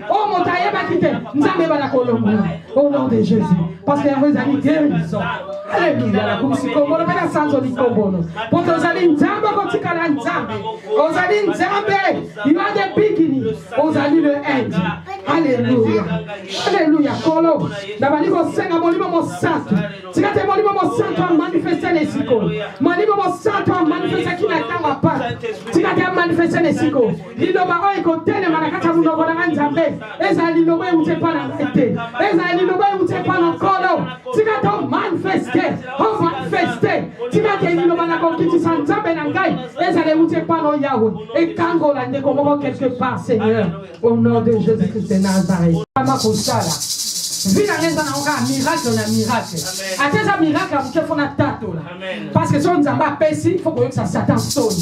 Oh mon taillé va quitter. Au nom de Jésus. Parce qu'il y a des amis guérison. Alléluia. La coupe si Congo, la peine sans oli Congo. Pour que vous allez Nzamba, quand tu calmes Nzamba. Vous allez Nzamba. You are the beginning. Vous allez le end. Alléluia. Alléluia. Kolo. D'abord, vous senga mon livre mon santo. Si vous avez mon livre mon santo à manifester les sicos. Mon livre mon santo à manifester qui n'attend pas. Si vous avez manifesté les sicos. Il doit avoir un côté de Manakata Mouno Nzamba. Ezali lobe où tu pas dans la tête. Ezali lobe où tu pas dans Kolo. Si vous avez manifesté. On manifester. Si tu as dit le manako qui tu sens Nzamba Nangai. Ezali où tu pas dans Yahweh. Et Kango la nékomo quelque part Seigneur. Au nom de Jésus-Christ de Nazareth. Vie na ngeza na onga miracle na miracle. Ateza miracle mke fona tato la. Parce que son Nzamba pesi, il faut que ça Satan sonne.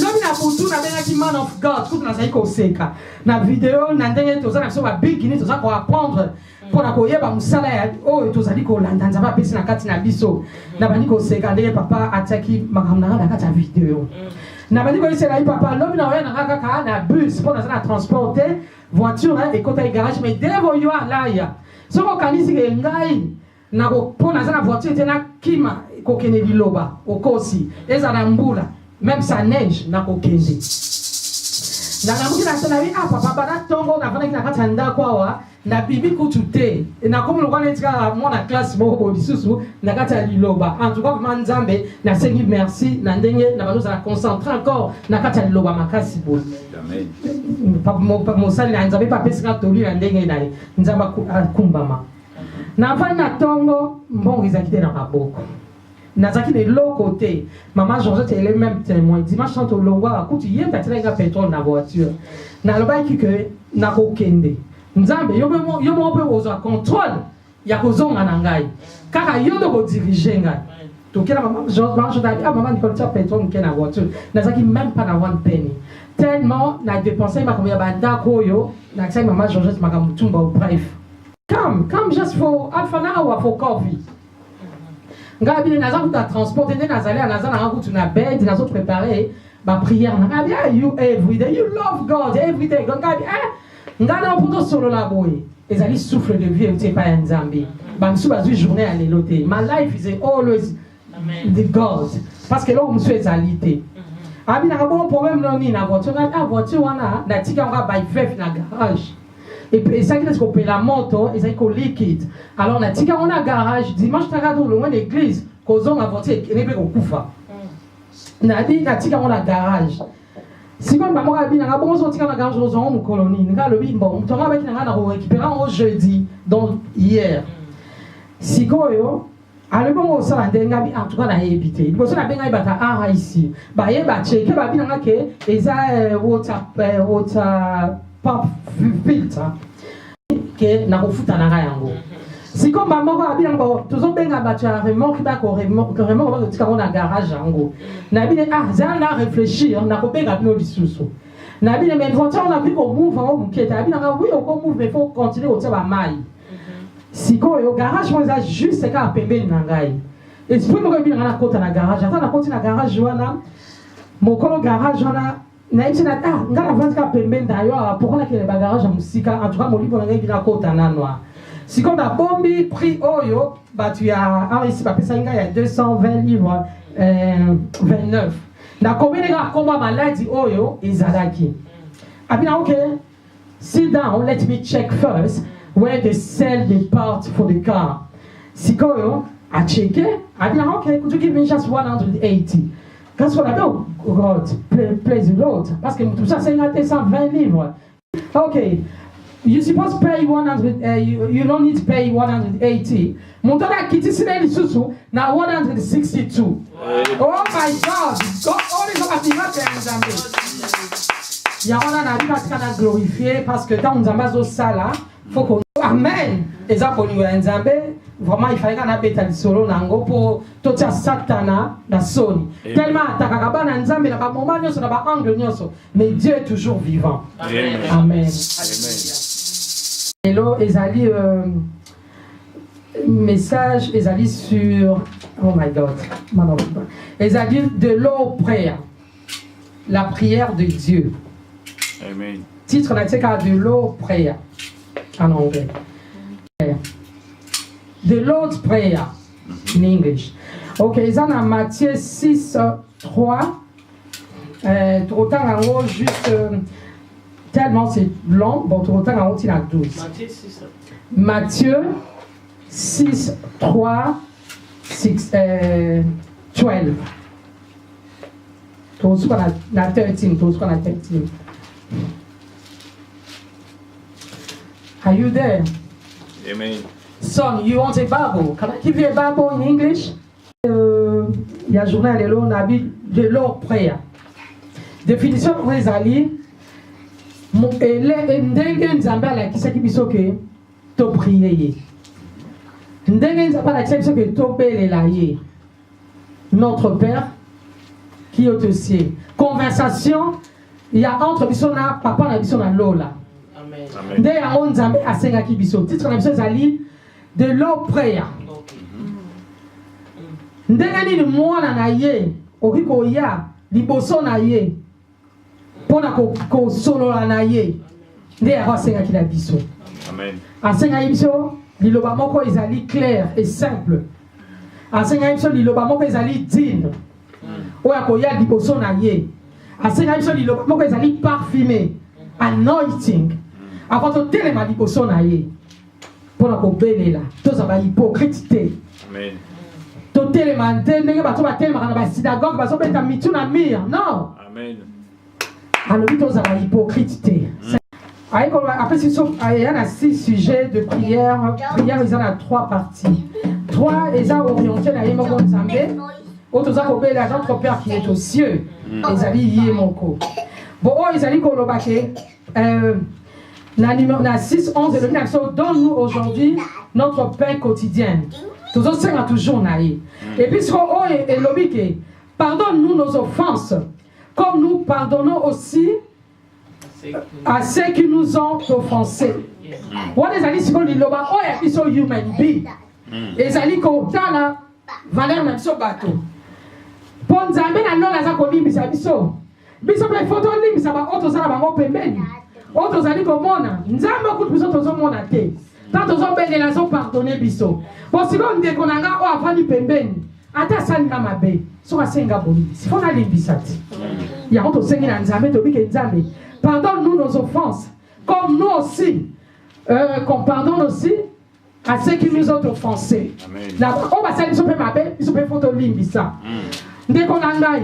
L'homme na butu na benga ki man of God, tout na zaiko seka. Na vidéo na ndenge toza na so ba beginning toza ko apprendre pour na koyeba musala ya oh tozali ko landa Nzamba pesi na kati na biso. Na bani ko seka ndenge papa ataki makamna na kati ya vidéo. Na bani ko seka papa l'homme na oya na kaka na bus pour na transporter voiture et côté garage mais devant yo là ya. Soko kanisi ke ngai na ko pona za na voiture tena kima ko kene liloba okosi eza na mbula même ça neige na ko kende na ngamuki na tena wi papa bana tongo na fana kina katanda kwawa na bibi kutute na komo lokwa netika mwana classe moko bisusu na kata liloba en tout cas vraiment Nzambe na sengi merci na ndenge na bano za concentrer encore na kata liloba makasi bo amen papa mosali na Nzambe papa sika toli na ndenge na Nzamba kumbama na fana tongo mbongo izakite na maboko nazaki de l'autre côté maman Georgette elle est même témoin dimanche tant au longwa kuti yenda tena pétrole na voiture na loba ki que na ko kende Nzambe yo mo pe ozo contrôle ya kozonga na ngai kaka yo ndo ko diriger ngai to kila maman Georgette maman Nicole tia pétrole ke na voiture nazaki même pas na one penny tellement na dépenser ma combien banda koyo na sai maman Georgette makamutumba bref come just for half an hour for coffee. Ngabi naza kuta transporter de nazali naza na kutu na bed nazo préparer ba prière na ngabi you every day you love God every day ngabi ngana poto solo la boy ezali souffle de vie tu pas Nzambe ba msu bazui journée à l'éloté my life is always the God parce que là on msu ezalité abi na bon problème non ni na voiture wana na tika nga by fef na garage. Et puis, ça qui est qu'on paye la moto, et ça qui est liquide. Alors, on a dit qu'on a un garage, dimanche, on a loin de l'église, qu'on a voiture, et on a un koufa. On a dit qu'on a un garage. Si on a un garage, on a une colonie. On a récupéré au jeudi, donc hier. Si on a le bon ça en tout cas on a évité. Il faut ça bien bata ara ici. Ba ye ba checker ba bien que eza water pop filter que na kofuta na yango. Si comme ba moko bien ba toujours benga ba tu remorque ba ko remorque ba tika on a garage yango. Na bien za na réfléchir na ko benga no lisusu. Na bien mais voiture on a vu qu'on move en bouquet. Na bien oui on move mais faut continuer au taba mai. Si au garage, moi, juste c'est qu'à pembe nangai. Et si vous me bien na kota na garage, attends na kota na garage wana, mon kolo garage wana, na iti na ngala vendre ka pembe d'ailleurs pour qu'on a que le garage à musika, en tout cas mon livre nangai bien na kota na noa. Si comme la bombi prix oyo, bah tu as ici papier ça il y a 220 livres 29. Na combien de gars comme maladie oyo izalaki. Abina OK. Sit down, let me check first. Where they sell the parts for the car. Sikoyo, I check it. I be like, okay, could you give me just 180? That's what I do. God, praise the Lord. Parce que tout ça, c'est 120 livres. Okay, you supposed to pay 100, you don't need to pay 180. Montana kiti sine lisusu, na 162. Oh my God, God, only got a miracle in Zambie. Yahona na biba tika glorifier parce que dans Nzambazo sala, faut qu'on amen. Et ça pour nous Nzambe, vraiment il fallait qu'on appelle ta solo nango pour tout ça satana na soni. Tellement takakaba na Nzambe na ba moment nyoso na ba angle nyoso, mais Dieu est toujours vivant. Amen. Amen. Hello ezali message ezali sur oh my god ezali de l'eau prayer, la prière de Dieu. Amen. Titre na tika de l'eau prayer en anglais. The Lord's Prayer in English. Ok, ils en ont Matthieu 6, 3. Autant en haut, juste tellement c'est long, bon, autant en haut, il y a 12. Matthieu 6, 3, 6, 12. Those one at 13, those one at 13. Are you there? Amen. Son, you want a Bible? Can I give you a Bible in English? Il y a journal on a vu de l'eau prayer. Définition pour les alliés. Ndenge nzambe alakisa biso ke to prier ye. Ndenge nzambe alakisa biso ke to belela ye. Notre Père qui est au ciel. Conversation il y a entre biso na papa na biso na lola. Amen. Nde yango nzambe asengaki biso. Titre na biso ezali de l'eau prayer. Ndenge nini mwana na ye oki koya liboso na ye pona ko solola na ye nde yango asengaki na biso. Amen. Asengaki biso liloba moko ezali clair et simple. Asengaki biso liloba moko ezali digne oyo koya liboso na ye. Asengaki biso liloba moko ezali parfumé, anointing avant totelema liboso na ye pona kobelela tozaba hypocrite te. Amen. Totelema ndenge bato batelemaka na basinagogue bazobeta mitu na mire non. Amen. alobi tozala hypocrite te. Après, il y a 6 sujets de prière. Prière, il y en a 3 parties. 3, ils ont orienté la Yémoko Nzambe. Autres ont obéi à notre Père qui est aux cieux. Ils ont dit Yémoko. Bon, ils ont dit Kolobake. Na 6, 11 et le 9, donne-nous aujourd'hui notre pain quotidien. Tous autres, c'est toujours naïe. Et puis, ce qu'on est lobique, pardonne-nous nos offenses, comme nous pardonnons aussi à ceux qui nous ont offensés. What is ali siko liloba o ya biso human being. Ezali ko tala valeur na biso bato. Po nzambe na lola za ko limbisa biso. Biso pe photo limbisa ba auto sala bango pembeni. Auto zali ko mona nzambe ko biso tozo mona te. Tanto zo belela zo pardonner biso. Bo siko ndeko nanga o afani pembeni. Ata sanga mabe. So asenga boni. Sifo na limbisa ti. Ya auto sengi na nzambe to bike nzambe. Pardonne-nous nos offenses, comme nous aussi, qu'on pardonne aussi à ceux qui nous ont offensés. On va saluer, ils sont pas photo limbisa. Dès qu'on a ngaï.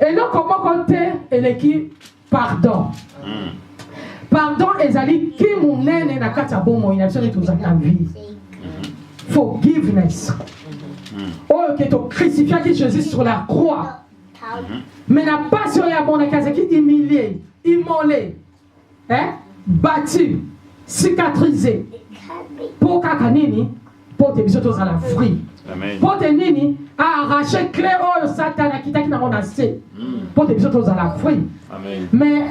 Et là, comment compter l'équipe pardon. Pardon, ezali qui mounene na kata bomo ina biso tout ça na vie. Forgiveness. Oh, qui est crucifié qui Jésus sur la croix. Mais n'a pas sur la bonne case qui humilié. Immolé, hein? Battu, cicatrisé. Pour Kakanini, pour te bisotos à la fruit. Pour te nini, à arracher clé au Satan qui t'a menacé. Pour te bisotos à la fruit. Mais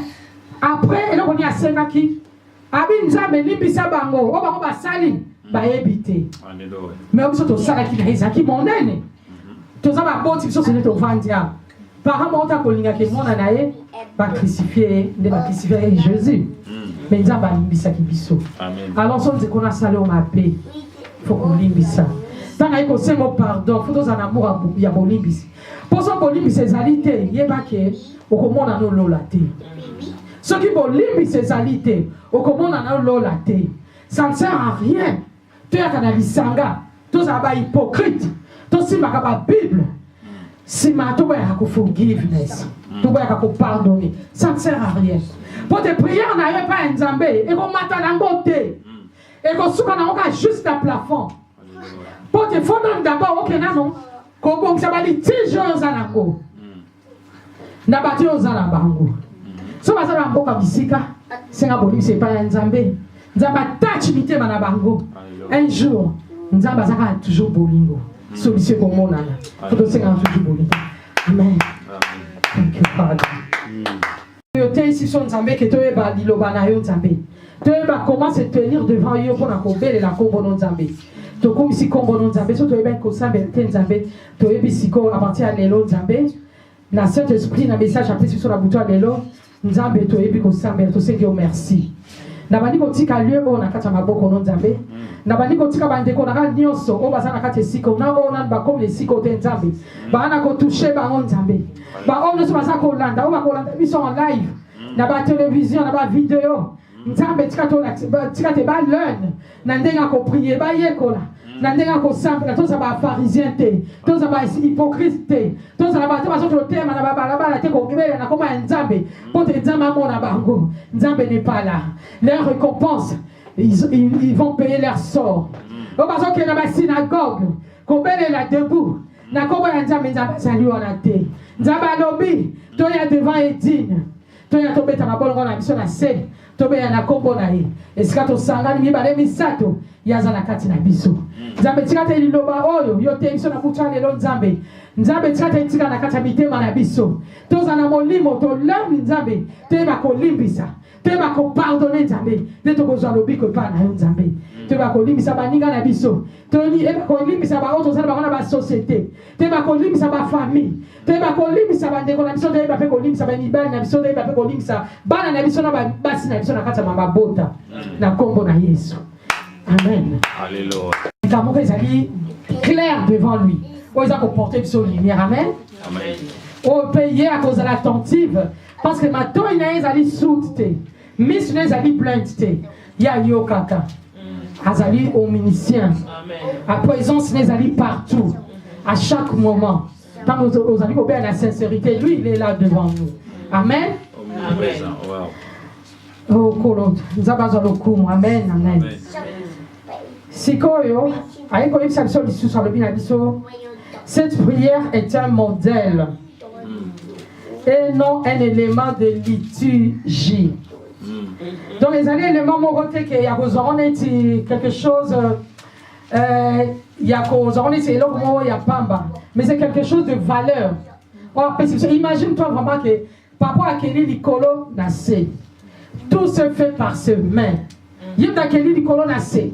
après, on y a 5 qui. Abinza me limbisa bango, o bango basali, ba ebité. Mais on bisotos sala qui na qui monene. Toza ba boti bisotos ne to vandia. Par rapport à Kolinga qui est mon anaïe, va crucifier Jésus. Mais il va limbisa qui biso. Alors on dit qu'on a salé au mapé. Il faut qu'on limbisa. Tant qu'on sait mon pardon, il faut qu'on amour à il y a bon limbisi. Pour ça qu'on limbisa ses alités, il y a pas que au comment on a nos lolaté. Ceux qui vont limbisa ses alités, au comment on a nos lolaté. Ça ne sert à rien. Tu es un alisanga, tu es un hypocrite, tu es un Bible. Si ma tu vas forgiveness, tu vas pardonner, ça ne sert à rien. Pour te prier, on n'arrive pas à Nzambe, et qu'on m'attend en beauté, et qu'on souka na juste à plafond. Pour te fondre d'abord, ok, non, qu'on bon, ça va dire, tiens, aux anako. Na bâti aux anabango. So, va ça mboka bisika, c'est un bon, c'est pas un Nzambe. Nzambe touch mité manabango. Un jour, Nzambe zaka toujours bolingo. Solution pour mon âme. Pour te faire toujours bon. Amen. Thank you, Father. Tu ici son Nzambe que tu es bas liloba na yo Nzambe. Tu es bas comment se tenir devant yo pour na kobele la kombo no Nzambe. tokomisi kombo no nzambe so toyeba kosambela te nzambe toyebi siko à partir ya lelo nzambe na saint esprit na message apesi biso na butu ya lelo nzambe toyebi kosambela tosengi yo merci na bandi kotika lieu oyo na kati ya maboko no nzambe na bandi kotika bandeko na kati nyonso oyo baza na kati esika na oyo nani bakomi esika te nzambe bana kotushe bango nzambe baoyo nyonso baza kolanda oyo bakolanda biso en live na batelevizio na bavideo nzambe tika te balearn na ndenge ya koprie bayekola na ndenge ya kosambela tozala bapharisien te tozala bahypocrite te tozala bato bazototema na babalabala te kokebela na koma ya nzambe mpo te nzambe amona bango nzambe n'est pas là leur récompense ils vont payer leur sort oyo bazokende na basynagogue kobelela debout na kombo ya nzambe nzambe azali wana te nzambe alobi toya devant edine toya tobeta mabolongo na biso na se tobeya na kombo na ye esika tosangani mibale misato yaza na kati na biso nzambe tika te liloba oyo yo te biso na butu ya lelo nzambe nzambe tika te tika na kati ya mitema na biso toza na molimo tolami nzambe toyeba kolimbisa toyeba kopardone nzambe nde tokozwa lobiko epai na yo nzambe toyeba kolimbisa baninga na biso toyeba kolimbisa baoyo tozali bango na basosiété toyeba kolimbisa bafamille toyeba kolimbisa bandeko na biso toyeba mpe kolimbisa bamibali na biso toyeba mpe kolimbisa bana na biso na basi na biso na kati ya mabota na kombo na Yesu amen. Alléluia. L'amour est clair devant lui. Oh, ils ont porté sur lumière. Amen. Amen. Oh, payer à cause de l'attentive. Parce que maintenant, il y a des soutes. Mais il y a des plaintes. Il y a yo kaka. Azali au minicien. À présence, il y a des partout. À chaque moment. Quand nous allons obéir à la sincérité, lui, il est là devant nous. Amen. Amen. Oh, Kolon. Nous avons besoin de coup. Amen. Amen. Sikoyo, cette prière est un modèle et non un élément de liturgie. Donc les éléments morotés qu'il y a quelque chose, il y a pamba, mais c'est quelque chose de valeur. Imagine-toi vraiment que papa a kelly likolo nassé. Tout se fait par ses mains. Yem da kelly likolo nassé.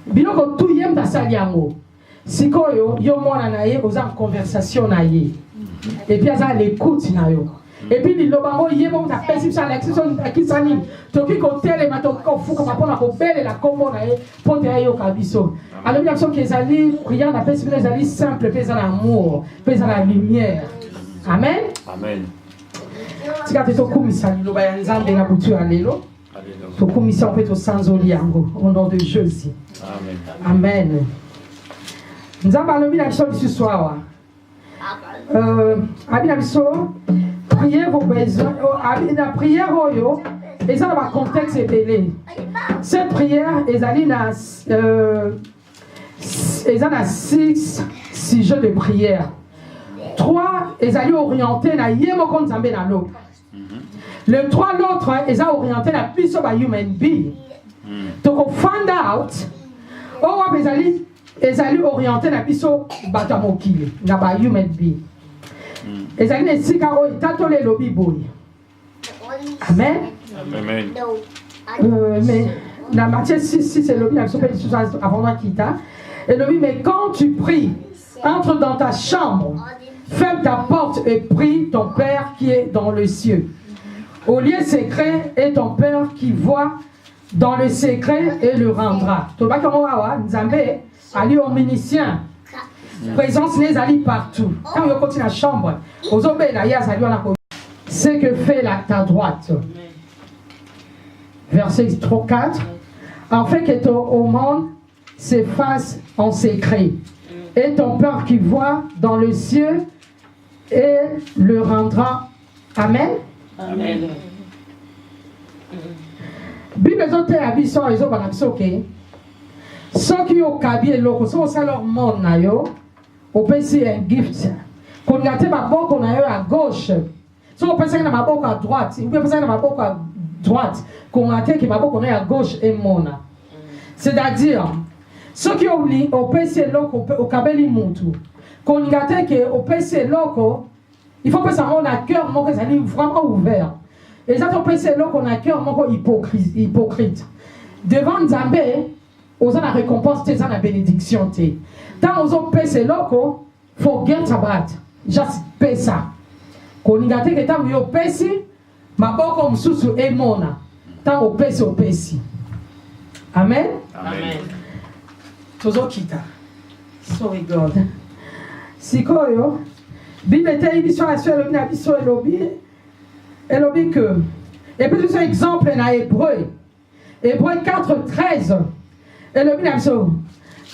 Biloko tout yem da saliango. Sikoyo yo mwana na ye oza conversation na ye. Et puis aza l'écoute na yo. Et puis lilobango yemo ta perception l'exception akisani. Toki ko tele ma toki ko fuka mapona ko bele la kombo na ye ponte ayo kabiso. Alors bien sûr que ezali prière na perception ezali simple pesa l'amour, pesa la lumière. Amen. Amen. Tika te tokumisa liloba ya nzambe na butu ya lelo. Tokumisa mpe tosanzoli yango au nom de Jésus. Amen. Amen. Nzambe alobi na biso lisusu awa. Abi na biso priez vos besoins. La prière oyo eza na contexte ebele. Cette prière ezali na six sujets de prière. 3 ezali orienté na ye moko nzambe na lo. Le 3 l'autre est orienté à plus sur la human being. Donc on find out oh bezali ezali orienté na biso bato mokili na ba human being. Ezali ne sika o tatole lobi boy. Amen. Amen. Mais la Matthieu 6 c'est lobi na biso pe avant moi kita. Et lobi mais quand tu pries, entre dans ta chambre, ferme ta porte et prie ton Père qui est dans le ciel. Au lieu secret est ton Père qui voit dans le secret et le rendra. Nzambe ali au minicien. Présence les ali partout. Quand on continue la chambre, ce que fait ta droite. Verset 4. En fait que ton monde s'efface en secret. Et ton Père qui voit dans le ciel et le rendra. Amen. Amen. Bible zote ya biso ezo bana biso ke soki okabi eloko so sa leur monde na yo opesi un gift konga te maboko na yo à gauche so opesi na maboko à droite ou opesi na maboko à droite konga te ki maboko na yo à gauche et mona c'est-à-dire soki opesi eloko okabeli mutu konga te ke opesi eloko. Il faut que ça ait un cœur vraiment ouvert. Et ça, on peut essayer qu'on a un cœur hypocrite. Devant Nzambe, oza na récompense te eza na bénédiction te ntango ozopesa eloko forget about just pesa kolinga te ke ntango yo opesi maboko mosusu emona ntango opesi amen tozokita sorry god sikoyo bible eteyi biso aso elobi na biso elobi que et puis ce exemple na Hébreu 4:13 elobi na biso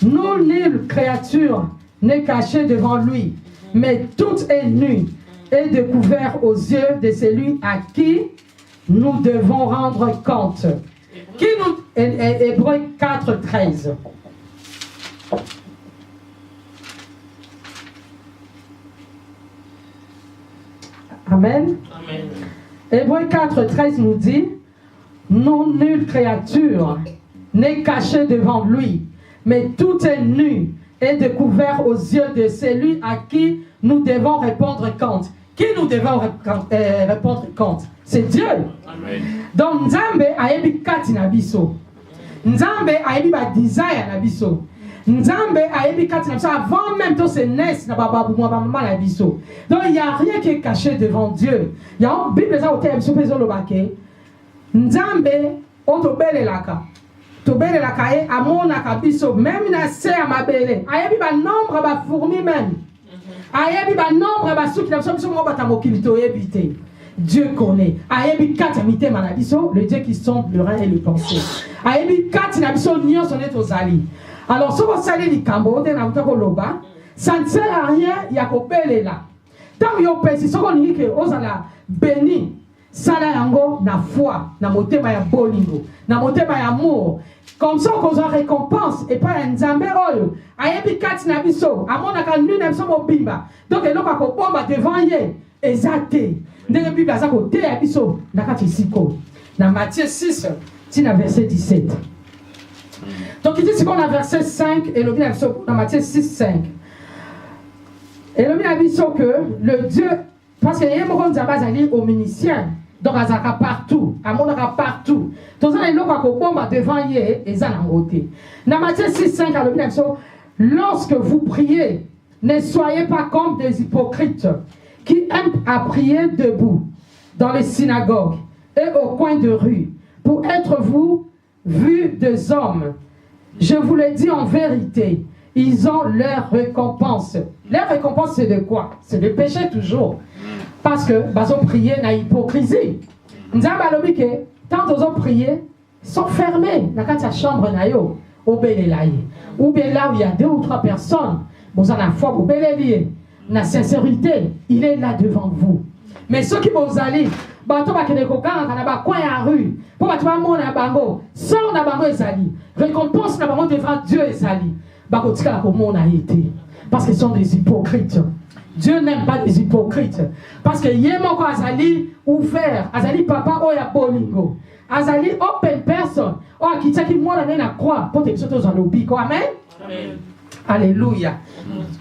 nulle créature n'est cachée devant lui mais tout est nu et découvert aux yeux de celui à qui nous devons rendre compte. Hébreu 4:13. Amen. Hébreu 4:13 nous dit, non nulle créature n'est cachée devant lui, mais tout est nu et découvert aux yeux de celui à qui nous devons répondre compte. Qui nous devons répondre compte? C'est Dieu. Amen. Donc Nzambe ayebi kati na biso. Nzambe ayebi ba desire na biso. Nzambe ayebi kati na biso avant même to se naisse na baba pour maman na biso. Donc il y a rien qui est caché devant Dieu. Il y a une Bible ça ote biso pezo lobake. Nzambe otobelelaka. Tobelelaka e amonaka biso même na se ya mabele. Ayebi ba nombre ba fourmi même. Ayebi ba nombre ba souki na biso mo batamokili to yebite. Dieu connaît. Ayebi kati mite manabiso, le Dieu qui sonde le rein et le pensée. Ayebi kati nabiso nyon sonet ozali. Alors si vous salez les cambo, ça ne sert à rien, il y a qu'au bel là. Tant que vous pensez, si vous dites que vous allez béni, ça yango na foi, na motema ya bolingo, na motema ya amour. Comme ça qu'on a récompense et pas un nzambe oyo. Ayebi kati nabiso, amona ka nu nabiso mobimba. Donc eloko ko bomba devant ye, ezate. Ndenge Bible aza kote ya biso na kati siko. Na Matthieu 6, tina verset 17. Donc il dit c'est qu'on a verset 5 et le bien dans Matthieu 6, 5. Et le bien dit que le Dieu, parce qu'il y a un moment où au ministère, donc il y a partout, à mon partout. Tout ça, il y a un bombe devant yé et ça n'a pas. Dans Matthieu 6, 5, le bien dit lorsque vous priez, ne soyez pas comme des hypocrites qui aiment à prier debout dans les synagogues et au coin de rue pour être vus des hommes. Je vous le dis en vérité, ils ont leur récompense. Leur récompense, c'est de quoi? C'est de péché toujours. Parce que, ils ont prié dans l'hypocrisie. Nous avons dit que, tant qu'ils ont prié, ils sont fermés dans la chambre, ou bien là où il y a 2 ou 3 personnes, vous en avez foi, vous avez la sincérité, il est là devant vous. Mais ceux qui vous allez, bato bakende kokanga na ba coin ya rue pour bato ba mona bango sort na bango ezali récompense na bango devant Dieu ezali bakotika ko mona été parce qu'ils sont des hypocrites. Dieu n'aime pas les hypocrites parce que yemoko azali ouvert azali papa oya bolingo azali open person o akitaki mona na croix pour te biso dans lobiko amen. Amen. Alléluia.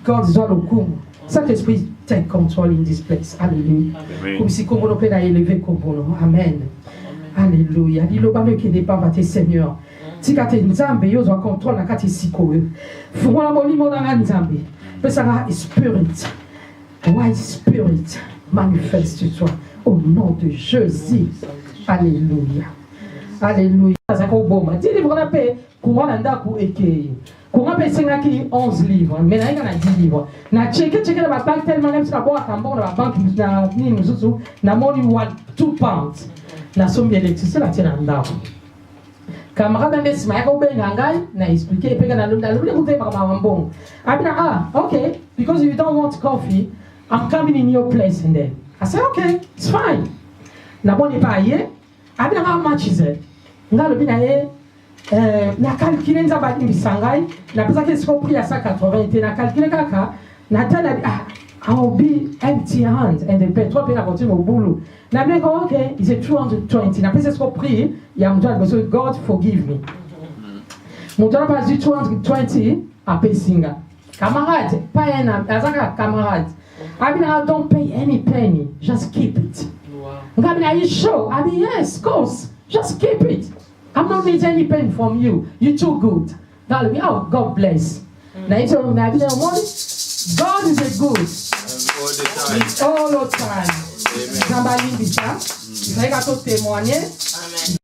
God is all okumu. Saint-Esprit, take control in this place. Alléluia. Comme si comme on peut élever comme on. Amen. Alléluia. Dis le bambé qui dépend de tes seigneurs. Si tu as nzambe, yo zo contrôle na kati siko. Fungwa la boli mona na nzambe. Pesara spirit. White spirit manifeste-toi au nom de Jésus. Alléluia. Alléluia. Ça ko bomba. Dis livre na paix. Comment nda ku eke. Comment penser qu'il 11 livres, mais il y a 10 livres. Na checker la banque tellement même si la banque la banque na ni mususu na money 2 pounds. Na somme électricité la tena ndao. Camarade ndes ma ko benga ngai na expliquer pe na lunda lunda ko te ba mambong. Abina okay, because you don't want coffee, I'm coming in your place and then. I said okay, it's fine. Na boni pa ye. Abina how much is it? Ngalo bina ye na calculer nzaba imbisangai na pesa que siko prix à 180 na calculer kaka na tala I'll be empty hand and the petrol pe na continue au boulot na bien okay is it 220 na pesa siko prix ya mtu because God forgive me mtu pas 220 a pesinga camarade pas un azaka camarade abina don't pay any penny just keep it ngabina are you sure I mean yes of course just keep it. I'm not need any pen from you. You're too good. Hallelujah. Oh, God bless. Now you tell me that morning, God is a good. All the time. All the time. Somebody in the chat. If I got to témoigner.